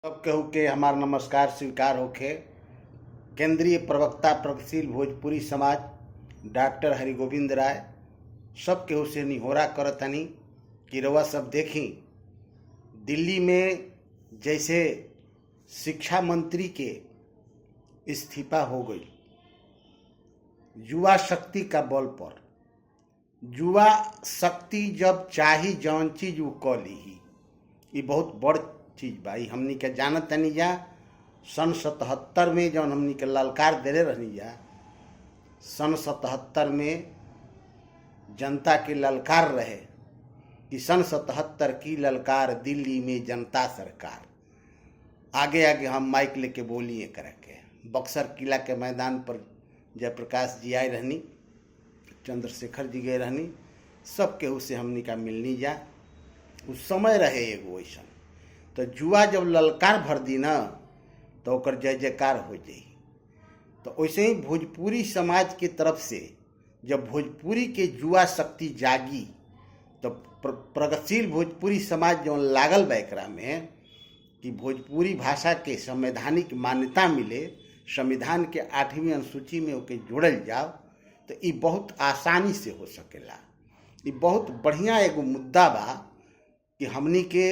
सब केहू के हमार नमस्कार स्वीकार होखे। केंद्रीय प्रवक्ता प्रगतिशील भोजपुरी समाज डॉक्टर हरिगोविंद राय सब केहू से निहोरा करतनी कि रउआ सब देखी दिल्ली में जैसे शिक्षा मंत्री के इस्तीफा हो गई युवा शक्ति का बल पर। युवा शक्ति जब चाही जौन चीज वो क ली, ये बहुत बड़ चीज बा। हमनी के जानत तनी जा सन 77 में जौन हमनी के ललकार देले रहनी जा, सन 77 में जनता के ललकार रहे कि सन 77 की ललकार दिल्ली में जनता सरकार। आगे आगे हम माइक लेके बोलिए करे के बक्सर किला के मैदान पर जयप्रकाश जी आए रहनी, चंद्रशेखर जी गए रहनी, सब केहू से हमनी का मिलनी जा। उस समय रहे एगो वैसन, तो जुआ जब ललकार भर दी ना तो ओकर जय जयकार हो जाई। तो वैसे ही भोजपुरी समाज के तरफ से जब भोजपुरी के जुआ शक्ति जागी तो प्रगतिशील भोजपुरी समाज जो लागल बा एकरा में कि भोजपुरी भाषा के संवैधानिक मान्यता मिले, संविधान के 8वीं अनुसूची में ओके जोड़ल जाओ, तो ये बहुत आसानी से हो सकेला। ये बहुत बढ़िया एगो मुद्दा बा कि हमनी के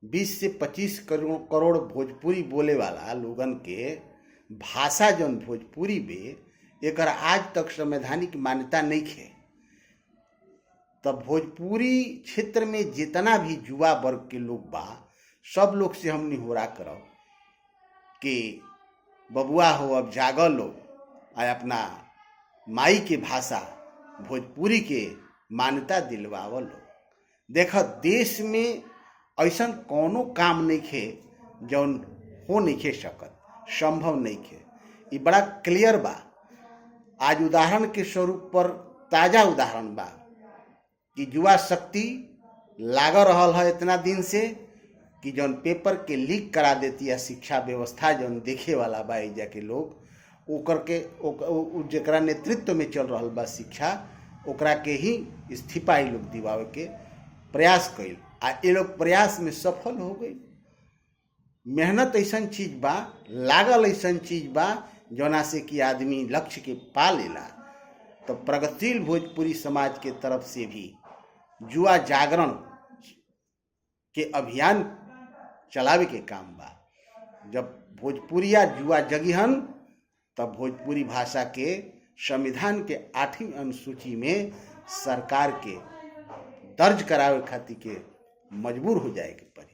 20 से 25 करोड़ भोजपुरी बोले वाला लोगन के भाषा जौन भोजपुरी बे एकर आज तक संवैधानिक मान्यता नहीं है। तब भोजपुरी क्षेत्र में जितना भी युवा वर्ग के लोग बा, सब लोग से हम निहोरा करब कि बबुआ हो अब जागल लो आ अपना माई के भाषा भोजपुरी के मान्यता दिलवावल लो। देख देश में ऐसा कोनो काम नहीं खे जौन हो नहीं खे सकत, संभव नहीं खे। ये बड़ा क्लियर बा। आज उदाहरण के स्वरूप पर ताजा उदाहरण बा कि युवा शक्ति लाग रहल है इतना दिन से कि जौन पेपर के लीक करा देती है शिक्षा व्यवस्था जौन देखे वाला बा एजा के लोग ओकर के जरा नेतृत्व में चल रहा बा शिक्षा, ओकरा के ही इस्तीफा ही लोग दिवावे के प्रयास कैल आ ये लोग प्रयास में सफल हो गई। मेहनत ऐसा चीज बा, लागल ऐसा चीज बा जौना से कि आदमी लक्ष्य के पा लेला। तो प्रगतिशील भोजपुरी समाज के तरफ से भी जुआ जागरण के अभियान चलावे के काम बा। जब भोजपुरिया जुआ जगिहन तब भोजपुरी भाषा के संविधान के 8वीं अनुसूची में सरकार के दर्ज करावे खातिर के मजबूर हो जाए के पड़ी,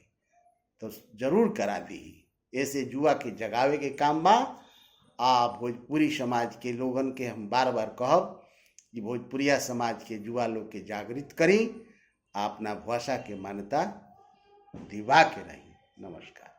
तो जरूर करा दी। ऐसे जुआ के जगावे के काम बा। आ भोजपुरी समाज के लोगन के हम बार बार कहब कि भोजपुरिया समाज के जुआ लोग के जागृत करी, अपना भाषा के मान्यता दिवा के रही। नमस्कार।